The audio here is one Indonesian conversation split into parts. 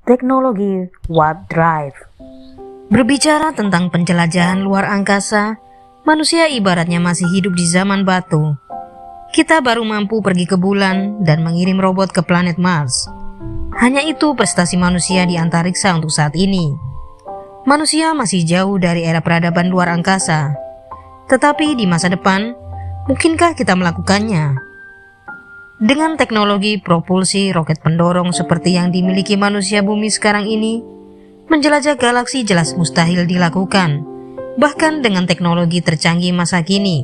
teknologi warp drive. Berbicara tentang penjelajahan luar angkasa, manusia ibaratnya masih hidup di zaman batu. Kita baru mampu pergi ke bulan dan mengirim robot ke planet Mars. Hanya itu prestasi manusia di antariksa untuk saat ini. Manusia masih jauh dari era peradaban luar angkasa. Tetapi di masa depan, mungkinkah kita melakukannya? Dengan teknologi propulsi roket pendorong seperti yang dimiliki manusia bumi sekarang ini, menjelajah galaksi jelas mustahil dilakukan, bahkan dengan teknologi tercanggih masa kini,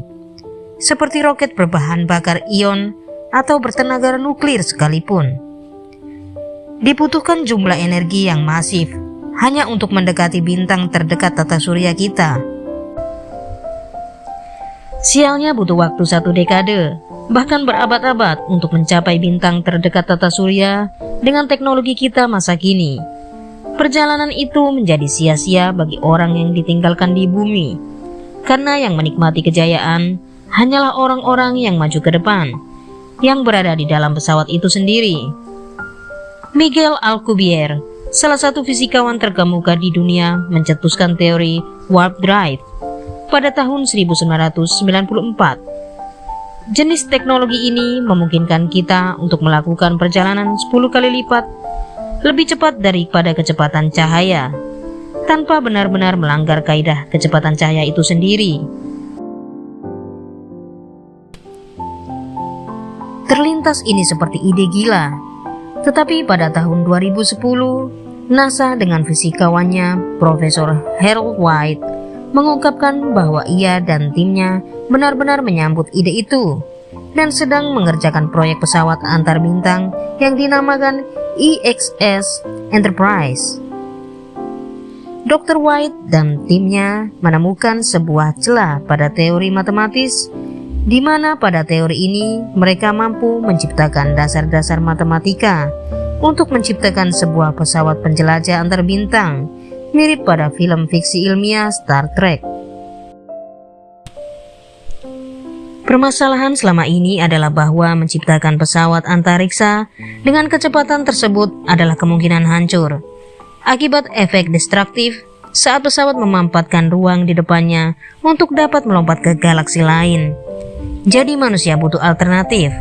seperti roket berbahan bakar ion atau bertenaga nuklir sekalipun. Dibutuhkan jumlah energi yang masif hanya untuk mendekati bintang terdekat tata surya kita. Sialnya butuh waktu 1 dekade, bahkan berabad-abad untuk mencapai bintang terdekat tata surya dengan teknologi kita masa kini. Perjalanan itu menjadi sia-sia bagi orang yang ditinggalkan di bumi, karena yang menikmati kejayaan hanyalah orang-orang yang maju ke depan, yang berada di dalam pesawat itu sendiri. Miguel Alcubierre, salah satu fisikawan terkemuka di dunia, mencetuskan teori warp drive pada tahun 1994. Jenis teknologi ini memungkinkan kita untuk melakukan perjalanan 10 kali lipat lebih cepat daripada kecepatan cahaya, tanpa benar-benar melanggar kaidah kecepatan cahaya itu sendiri. Terlintas ini seperti ide gila, tetapi pada tahun 2010, NASA dengan fisikawannya Profesor Harold White mengungkapkan bahwa ia dan timnya benar-benar menyambut ide itu dan sedang mengerjakan proyek pesawat antar bintang yang dinamakan EXS Enterprise. Dr. White dan timnya menemukan sebuah celah pada teori matematis, di mana pada teori ini mereka mampu menciptakan dasar-dasar matematika untuk menciptakan sebuah pesawat penjelajah antar bintang mirip pada film fiksi ilmiah Star Trek. Permasalahan selama ini adalah bahwa menciptakan pesawat antariksa dengan kecepatan tersebut adalah kemungkinan hancur akibat efek destruktif saat pesawat memampatkan ruang di depannya untuk dapat melompat ke galaksi lain. Jadi manusia butuh alternatif,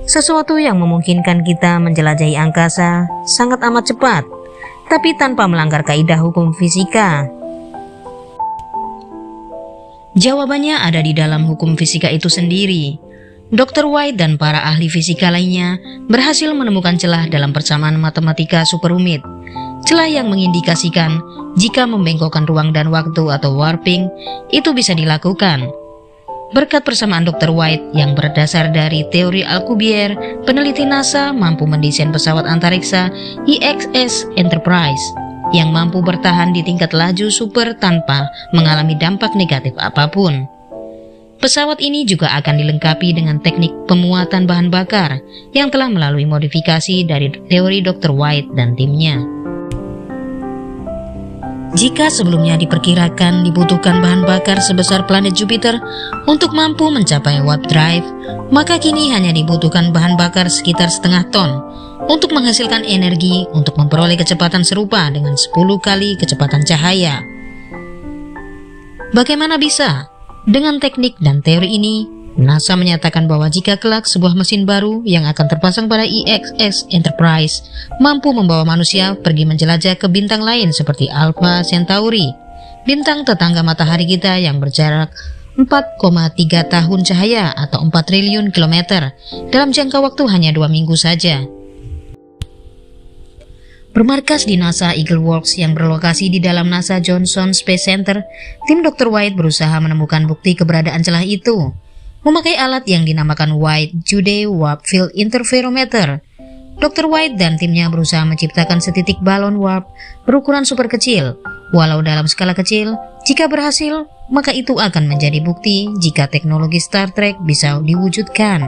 sesuatu yang memungkinkan kita menjelajahi angkasa sangat amat cepat, tapi tanpa melanggar kaidah hukum fisika. Jawabannya ada di dalam hukum fisika itu sendiri. Dr. White dan para ahli fisika lainnya berhasil menemukan celah dalam persamaan matematika superrumit. Celah yang mengindikasikan jika membengkokkan ruang dan waktu atau warping itu bisa dilakukan. Berkat persamaan Dr. White yang berdasar dari teori Alcubierre, peneliti NASA mampu mendesain pesawat antariksa EXS Enterprise yang mampu bertahan di tingkat laju super tanpa mengalami dampak negatif apapun. Pesawat ini juga akan dilengkapi dengan teknik pemuatan bahan bakar yang telah melalui modifikasi dari teori Dr. White dan timnya. Jika sebelumnya diperkirakan dibutuhkan bahan bakar sebesar planet Jupiter untuk mampu mencapai warp drive, maka kini hanya dibutuhkan bahan bakar sekitar setengah ton untuk menghasilkan energi untuk memperoleh kecepatan serupa dengan 10 kali kecepatan cahaya. Bagaimana bisa? Dengan teknik dan teori ini, NASA menyatakan bahwa jika kelak sebuah mesin baru yang akan terpasang pada EXS Enterprise mampu membawa manusia pergi menjelajah ke bintang lain seperti Alpha Centauri, bintang tetangga matahari kita yang berjarak 4,3 tahun cahaya atau 4 triliun kilometer dalam jangka waktu hanya 2 minggu saja. Bermarkas di NASA Eagle Works yang berlokasi di dalam NASA Johnson Space Center, tim Dr. White berusaha menemukan bukti keberadaan celah itu memakai alat yang dinamakan White-Jude Warp Field Interferometer. Dr. White dan timnya berusaha menciptakan setitik balon warp berukuran super kecil. Walau dalam skala kecil, jika berhasil, maka itu akan menjadi bukti jika teknologi Star Trek bisa diwujudkan.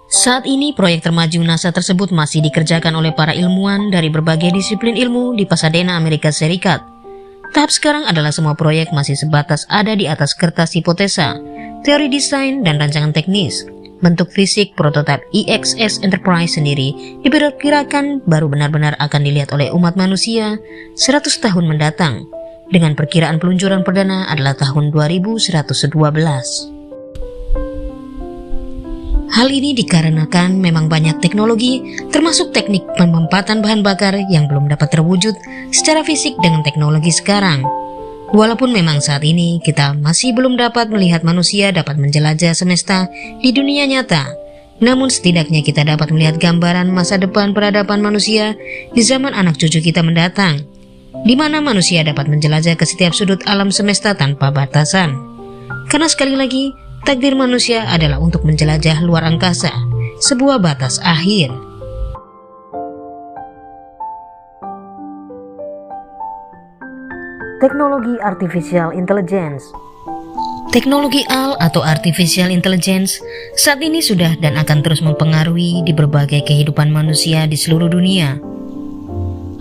Saat ini proyek termaju NASA tersebut masih dikerjakan oleh para ilmuwan dari berbagai disiplin ilmu di Pasadena, Amerika Serikat. Tahap sekarang adalah semua proyek masih sebatas ada di atas kertas hipotesa, teori desain, dan rancangan teknis. bentuk fisik prototipe IXS Enterprise sendiri diperkirakan baru benar-benar akan dilihat oleh umat manusia 100 tahun mendatang, dengan perkiraan peluncuran perdana adalah tahun 2112. Hal ini dikarenakan memang banyak teknologi, termasuk teknik pemempatan bahan bakar yang belum dapat terwujud secara fisik dengan teknologi sekarang. Walaupun memang saat ini kita masih belum dapat melihat manusia dapat menjelajah semesta di dunia nyata, namun setidaknya kita dapat melihat gambaran masa depan peradaban manusia di zaman anak cucu kita mendatang, di mana manusia dapat menjelajah ke setiap sudut alam semesta tanpa batasan. Karena sekali lagi, takdir manusia adalah untuk menjelajah luar angkasa, sebuah batas akhir. Teknologi Artificial Intelligence. Teknologi AI atau Artificial Intelligence saat ini sudah dan akan terus mempengaruhi di berbagai kehidupan manusia di seluruh dunia.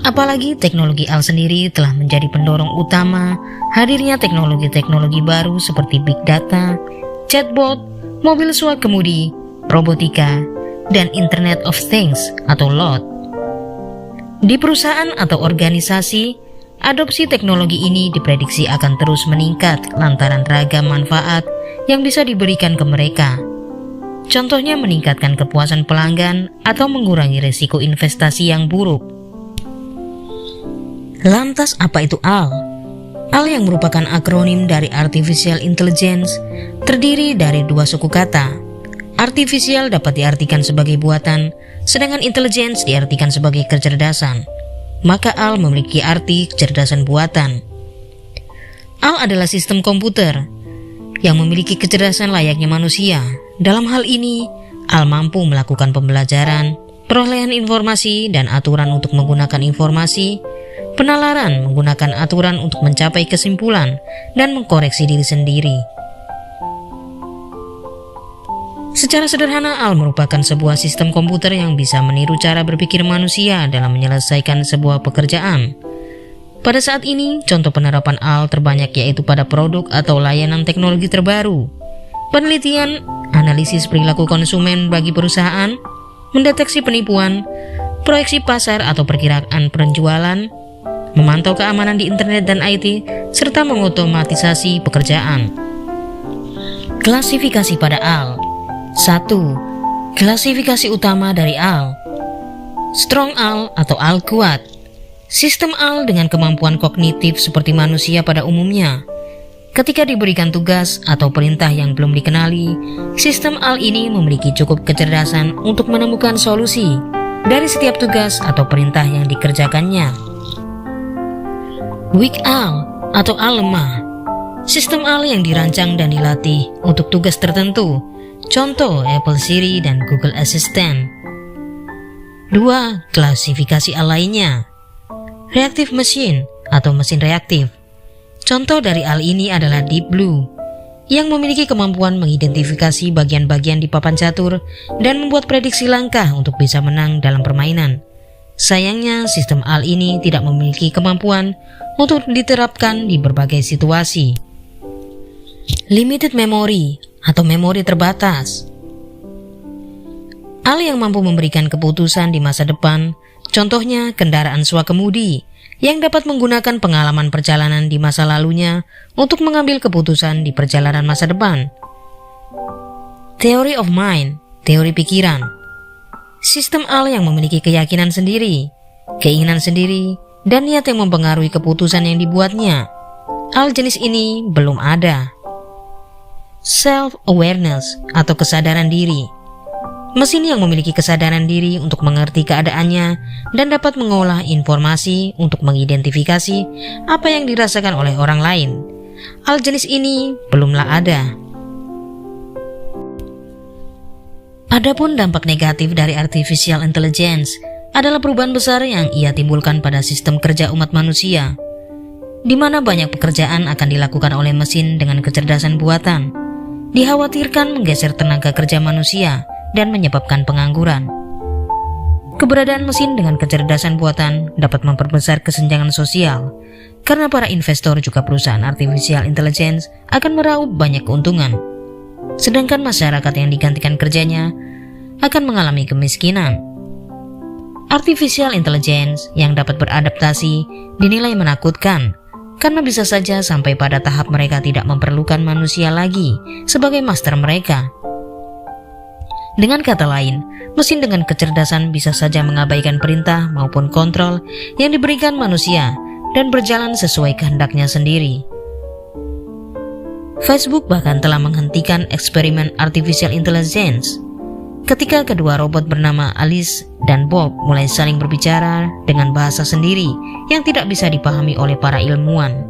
Apalagi teknologi AI sendiri telah menjadi pendorong utama hadirnya teknologi-teknologi baru seperti Big Data, chatbot, mobil suap kemudi, robotika, dan Internet of Things atau LOT. Di perusahaan atau organisasi, adopsi teknologi ini diprediksi akan terus meningkat lantaran ragam manfaat yang bisa diberikan ke mereka. Contohnya meningkatkan kepuasan pelanggan atau mengurangi risiko investasi yang buruk. Lantas apa itu AI? AI yang merupakan akronim dari Artificial Intelligence terdiri dari dua suku kata. Artificial dapat diartikan sebagai buatan, sedangkan intelligence diartikan sebagai kecerdasan. Maka AI memiliki arti kecerdasan buatan. AI adalah sistem komputer yang memiliki kecerdasan layaknya manusia. Dalam hal ini, AI mampu melakukan pembelajaran, perolehan informasi dan aturan untuk menggunakan informasi, penalaran menggunakan aturan untuk mencapai kesimpulan, dan mengkoreksi diri sendiri. Secara sederhana, AI merupakan sebuah sistem komputer yang bisa meniru cara berpikir manusia dalam menyelesaikan sebuah pekerjaan. Pada saat ini, contoh penerapan AI terbanyak yaitu pada produk atau layanan teknologi terbaru, penelitian, analisis perilaku konsumen bagi perusahaan, mendeteksi penipuan, proyeksi pasar atau perkiraan penjualan, memantau keamanan di internet dan IT, serta mengotomatisasi pekerjaan. Klasifikasi pada AI. 1. Klasifikasi utama dari AI. Strong AI atau AI kuat. Sistem AI dengan kemampuan kognitif seperti manusia pada umumnya. Ketika diberikan tugas atau perintah yang belum dikenali, sistem AI ini memiliki cukup kecerdasan untuk menemukan solusi dari setiap tugas atau perintah yang dikerjakannya. Weak AI atau AI lemah. Sistem AI yang dirancang dan dilatih untuk tugas tertentu. Contoh Apple Siri dan Google Assistant. 2. Klasifikasi AI lainnya. Reactive Machine atau mesin reaktif. Contoh dari AI ini adalah Deep Blue, yang memiliki kemampuan mengidentifikasi bagian-bagian di papan catur dan membuat prediksi langkah untuk bisa menang dalam permainan. Sayangnya, sistem AI ini tidak memiliki kemampuan untuk diterapkan di berbagai situasi. Limited Memory atau memori terbatas. AI yang mampu memberikan keputusan di masa depan, contohnya kendaraan swakemudi, yang dapat menggunakan pengalaman perjalanan di masa lalunya untuk mengambil keputusan di perjalanan masa depan. Theory of Mind, teori pikiran. Sistem AI yang memiliki keyakinan sendiri, keinginan sendiri, dan niat yang mempengaruhi keputusan yang dibuatnya. AI jenis ini belum ada. Self-awareness atau kesadaran diri. Mesin yang memiliki kesadaran diri untuk mengerti keadaannya dan dapat mengolah informasi untuk mengidentifikasi apa yang dirasakan oleh orang lain. AI jenis ini belumlah ada. Adapun dampak negatif dari Artificial Intelligence adalah perubahan besar yang ia timbulkan pada sistem kerja umat manusia, di mana banyak pekerjaan akan dilakukan oleh mesin dengan kecerdasan buatan. Dikhawatirkan menggeser tenaga kerja manusia dan menyebabkan pengangguran. Keberadaan mesin dengan kecerdasan buatan dapat memperbesar kesenjangan sosial, karena para investor juga perusahaan Artificial Intelligence akan meraup banyak keuntungan. sedangkan masyarakat yang digantikan kerjanya akan mengalami kemiskinan. Artificial intelligence yang dapat beradaptasi dinilai menakutkan, karena bisa saja sampai pada tahap mereka tidak memerlukan manusia lagi sebagai master mereka. Dengan kata lain, mesin dengan kecerdasan bisa saja mengabaikan perintah maupun kontrol yang diberikan manusia dan berjalan sesuai kehendaknya sendiri. Facebook bahkan telah menghentikan eksperimen artificial intelligence ketika kedua robot bernama Alice dan Bob mulai saling berbicara dengan bahasa sendiri yang tidak bisa dipahami oleh para ilmuwan.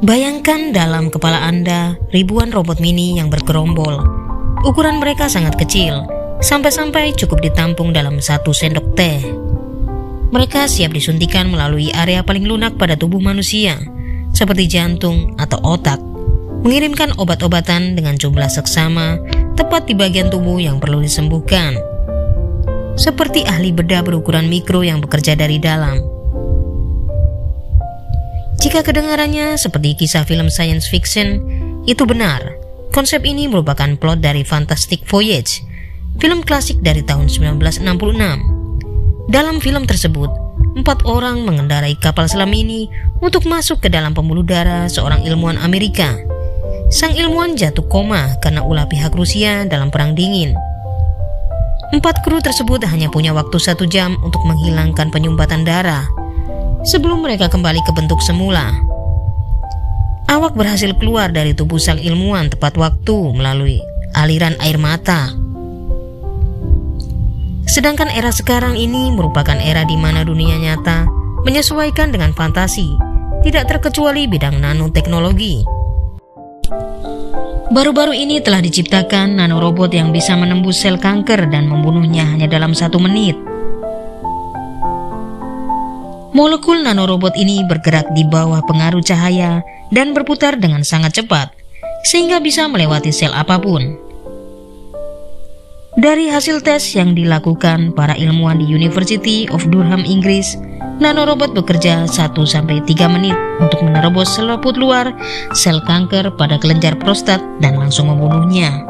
Bayangkan dalam kepala Anda ribuan robot mini yang bergerombol. Ukuran mereka sangat kecil, sampai-sampai cukup ditampung dalam 1 sendok teh. Mereka siap disuntikan melalui area paling lunak pada tubuh manusia, seperti jantung atau otak, mengirimkan obat-obatan dengan jumlah seksama tepat di bagian tubuh yang perlu disembuhkan, seperti ahli bedah berukuran mikro yang bekerja dari dalam. Jika kedengarannya seperti kisah film science fiction, itu benar. Konsep ini merupakan plot dari Fantastic Voyage, film klasik dari tahun 1966. Dalam film tersebut, 4 orang mengendarai kapal selam ini untuk masuk ke dalam pembuluh darah seorang ilmuwan Amerika. Sang ilmuwan jatuh koma karena ulah pihak Rusia dalam Perang Dingin. 4 kru tersebut hanya punya waktu 1 jam untuk menghilangkan penyumbatan darah sebelum mereka kembali ke bentuk semula. Awak berhasil keluar dari tubuh sang ilmuwan tepat waktu melalui aliran air mata. Sedangkan era sekarang ini merupakan era di mana dunia nyata menyesuaikan dengan fantasi, tidak terkecuali bidang nanoteknologi. Baru-baru ini telah diciptakan nanorobot yang bisa menembus sel kanker dan membunuhnya hanya dalam 1 menit. Molekul nanorobot ini bergerak di bawah pengaruh cahaya dan berputar dengan sangat cepat, sehingga bisa melewati sel apapun. Dari hasil tes yang dilakukan para ilmuwan di University of Durham, Inggris, nanorobot bekerja 1-3 menit untuk menerobos selaput luar sel kanker pada kelenjar prostat dan langsung membunuhnya.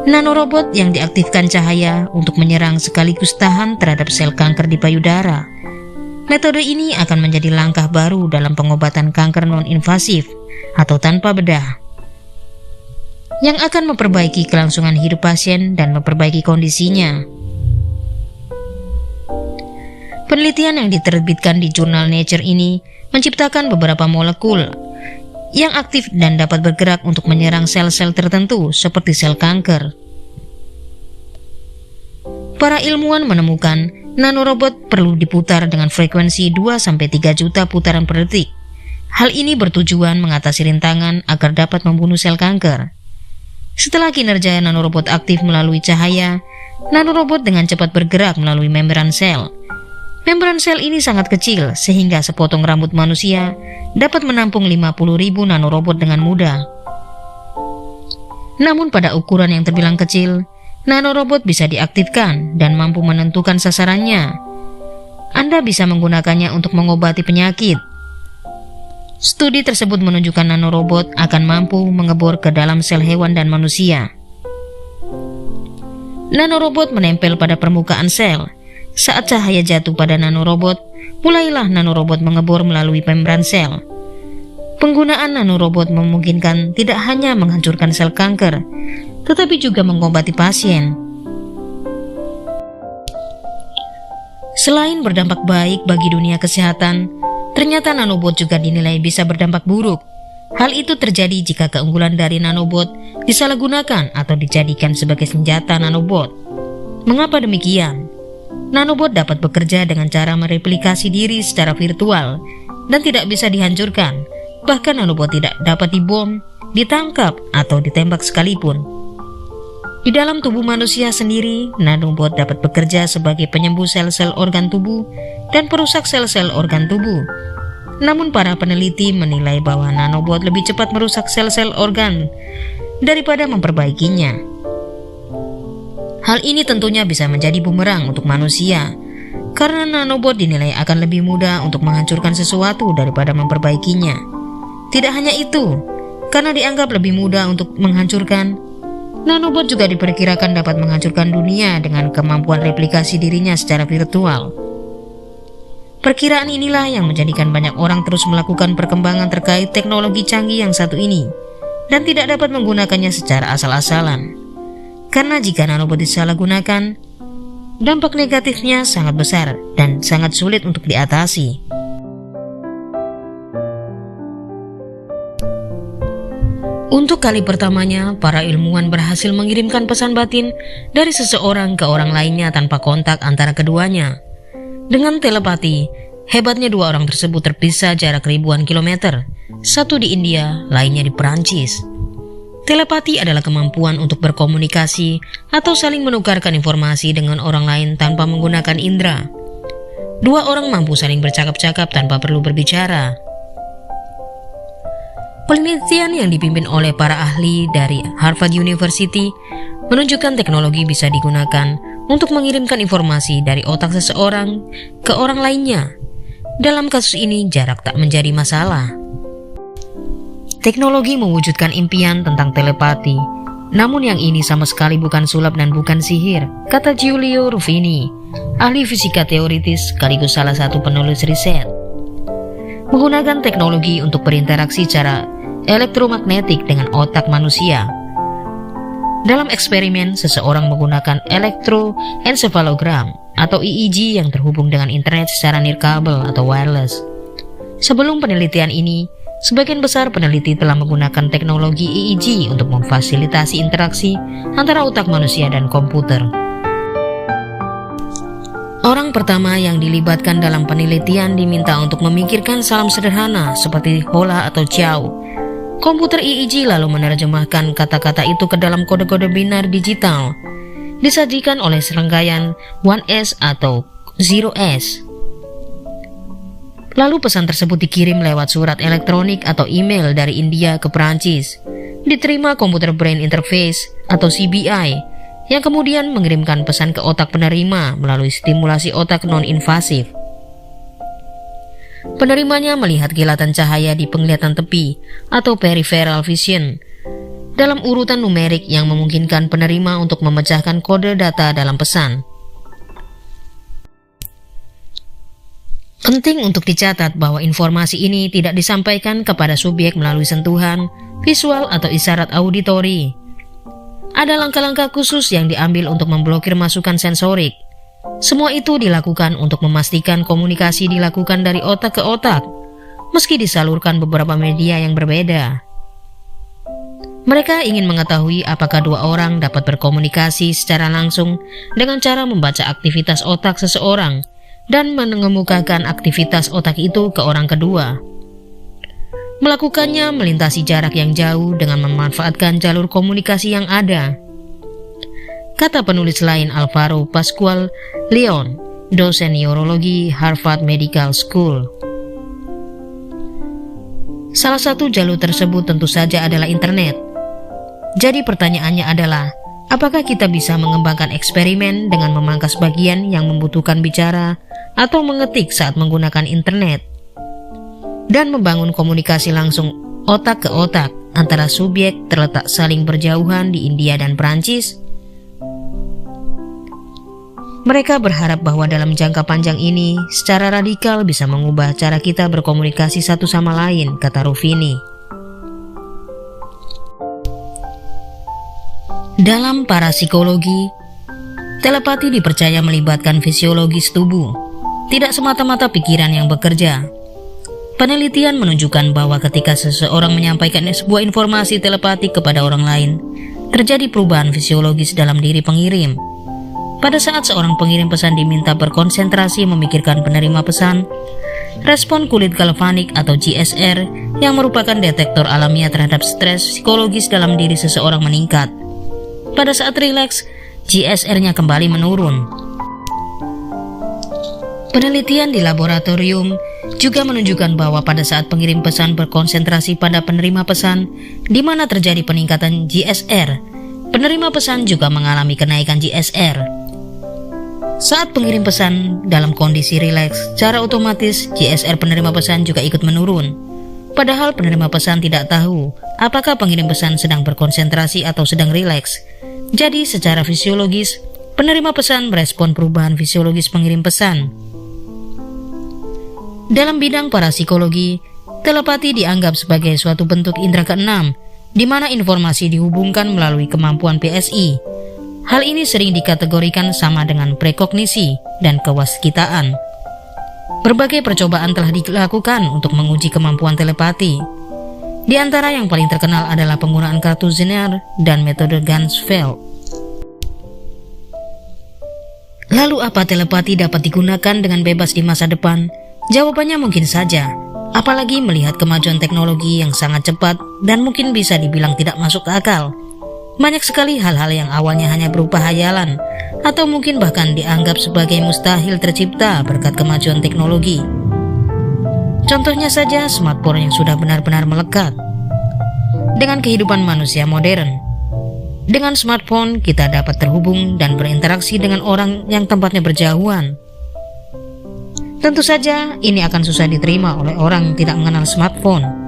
Nanorobot yang diaktifkan cahaya untuk menyerang sekaligus tahan terhadap sel kanker di payudara. Metode ini akan menjadi langkah baru dalam pengobatan kanker non-invasif atau tanpa bedah, yang akan memperbaiki kelangsungan hidup pasien dan memperbaiki kondisinya. Penelitian yang diterbitkan di jurnal Nature ini menciptakan beberapa molekul yang aktif dan dapat bergerak untuk menyerang sel-sel tertentu seperti sel kanker. Para ilmuwan menemukan nanorobot perlu diputar dengan frekuensi 2-3 juta putaran per detik. Hal ini bertujuan mengatasi rintangan agar dapat membunuh sel kanker. Setelah kinerja nanorobot aktif melalui cahaya, nanorobot dengan cepat bergerak melalui membran sel. Membran sel ini sangat kecil sehingga sepotong rambut manusia dapat menampung 50.000 nanorobot dengan mudah. Namun pada ukuran yang terbilang kecil, nanorobot bisa diaktifkan dan mampu menentukan sasarannya. Anda bisa menggunakannya untuk mengobati penyakit. Studi tersebut menunjukkan nanorobot akan mampu mengebor ke dalam sel hewan dan manusia. Nanorobot menempel pada permukaan sel. Saat cahaya jatuh pada nanorobot, mulailah nanorobot mengebor melalui membran sel. Penggunaan nanorobot memungkinkan tidak hanya menghancurkan sel kanker, tetapi juga mengobati pasien. Selain berdampak baik bagi dunia kesehatan, ternyata nanobot juga dinilai bisa berdampak buruk. Hal itu terjadi jika keunggulan dari nanobot disalahgunakan atau dijadikan sebagai senjata nanobot. Mengapa demikian? Nanobot dapat bekerja dengan cara mereplikasi diri secara virtual dan tidak bisa dihancurkan. Bahkan nanobot tidak dapat dibom, ditangkap, atau ditembak sekalipun. Di dalam tubuh manusia sendiri, nanobot dapat bekerja sebagai penyembuh sel-sel organ tubuh dan perusak sel-sel organ tubuh. Namun para peneliti menilai bahwa nanobot lebih cepat merusak sel-sel organ daripada memperbaikinya. Hal ini tentunya bisa menjadi bumerang untuk manusia, karena nanobot dinilai akan lebih mudah untuk menghancurkan sesuatu daripada memperbaikinya. Tidak hanya itu, karena dianggap lebih mudah untuk menghancurkan, nanobot juga diperkirakan dapat menghancurkan dunia dengan kemampuan replikasi dirinya secara virtual. Perkiraan inilah yang menjadikan banyak orang terus melakukan perkembangan terkait teknologi canggih yang satu ini dan tidak dapat menggunakannya secara asal-asalan. Karena jika nanobot disalahgunakan, dampak negatifnya sangat besar dan sangat sulit untuk diatasi. Untuk kali pertamanya, para ilmuwan berhasil mengirimkan pesan batin dari seseorang ke orang lainnya tanpa kontak antara keduanya. Dengan telepati, hebatnya dua orang tersebut terpisah jarak ribuan kilometer, satu di India, lainnya di Perancis. Telepati adalah kemampuan untuk berkomunikasi atau saling menukarkan informasi dengan orang lain tanpa menggunakan indera. Dua orang mampu saling bercakap-cakap tanpa perlu berbicara. Penelitian yang dipimpin oleh para ahli dari Harvard University menunjukkan teknologi bisa digunakan untuk mengirimkan informasi dari otak seseorang ke orang lainnya. Dalam kasus ini, jarak tak menjadi masalah. Teknologi mewujudkan impian tentang telepati, namun yang ini sama sekali bukan sulap dan bukan sihir, kata Giulio Ruffini, ahli fisika teoritis sekaligus salah satu penulis riset. Menggunakan teknologi untuk berinteraksi secara elektromagnetik dengan otak manusia. Dalam eksperimen, seseorang menggunakan elektroencephalogram atau EEG yang terhubung dengan internet secara nirkabel atau wireless. Sebelum penelitian ini, sebagian besar peneliti telah menggunakan teknologi EEG untuk memfasilitasi interaksi antara otak manusia dan komputer. Orang pertama yang dilibatkan dalam penelitian diminta untuk memikirkan salam sederhana seperti hola atau ciao. Komputer EEG lalu menerjemahkan kata-kata itu ke dalam kode-kode binar digital, disajikan oleh serangkaian 1S atau 0S. Lalu pesan tersebut dikirim lewat surat elektronik atau email dari India ke Perancis, diterima Computer Brain Interface atau CBI, yang kemudian mengirimkan pesan ke otak penerima melalui stimulasi otak non-invasif. Penerimanya melihat kilatan cahaya di penglihatan tepi atau peripheral vision dalam urutan numerik yang memungkinkan penerima untuk memecahkan kode data dalam pesan. Penting untuk dicatat bahwa informasi ini tidak disampaikan kepada subjek melalui sentuhan, visual atau isyarat auditori. Ada langkah-langkah khusus yang diambil untuk memblokir masukan sensorik. Semua itu dilakukan untuk memastikan komunikasi dilakukan dari otak ke otak, meski disalurkan beberapa media yang berbeda. Mereka ingin mengetahui apakah dua orang dapat berkomunikasi secara langsung dengan cara membaca aktivitas otak seseorang dan mengemukakan aktivitas otak itu ke orang kedua. Melakukannya melintasi jarak yang jauh dengan memanfaatkan jalur komunikasi yang ada. Kata penulis lain Alvaro Pascual Leon, dosen neurologi Harvard Medical School. Salah satu jalur tersebut tentu saja adalah internet. Jadi pertanyaannya adalah, apakah kita bisa mengembangkan eksperimen dengan memangkas bagian yang membutuhkan bicara atau mengetik saat menggunakan internet? Dan membangun komunikasi langsung otak ke otak antara subjek terletak saling berjauhan di India dan Perancis? Mereka berharap bahwa dalam jangka panjang ini secara radikal bisa mengubah cara kita berkomunikasi satu sama lain, kata Ruffini. Dalam parapsikologi, telepati dipercaya melibatkan fisiologis tubuh, tidak semata-mata pikiran yang bekerja. Penelitian menunjukkan bahwa ketika seseorang menyampaikan sebuah informasi telepatik kepada orang lain, terjadi perubahan fisiologis dalam diri pengirim. Pada saat seorang pengirim pesan diminta berkonsentrasi memikirkan penerima pesan, respon kulit galvanik atau GSR yang merupakan detektor alamiah terhadap stres psikologis dalam diri seseorang meningkat. Pada saat rileks, GSR-nya kembali menurun. Penelitian di laboratorium juga menunjukkan bahwa pada saat pengirim pesan berkonsentrasi pada penerima pesan, di mana terjadi peningkatan GSR, penerima pesan juga mengalami kenaikan GSR. Saat pengirim pesan dalam kondisi rileks, secara otomatis GSR penerima pesan juga ikut menurun. Padahal penerima pesan tidak tahu apakah pengirim pesan sedang berkonsentrasi atau sedang rileks. Jadi secara fisiologis, penerima pesan merespon perubahan fisiologis pengirim pesan. Dalam bidang parapsikologi, telepati dianggap sebagai suatu bentuk indera keenam, di mana informasi dihubungkan melalui kemampuan PSI. Hal ini sering dikategorikan sama dengan prekognisi dan kewaskitaan. Berbagai percobaan telah dilakukan untuk menguji kemampuan telepati. Di antara yang paling terkenal adalah penggunaan kartu Zener dan metode Ganzfeld. Lalu apa telepati dapat digunakan dengan bebas di masa depan? Jawabannya mungkin saja, apalagi melihat kemajuan teknologi yang sangat cepat dan mungkin bisa dibilang tidak masuk akal. Banyak sekali hal-hal yang awalnya hanya berupa hayalan atau mungkin bahkan dianggap sebagai mustahil tercipta berkat kemajuan teknologi. Contohnya saja smartphone yang sudah benar-benar melekat dengan kehidupan manusia modern. Dengan smartphone kita dapat terhubung dan berinteraksi dengan orang yang tempatnya berjauhan. Tentu saja ini akan susah diterima oleh orang yang tidak mengenal smartphone.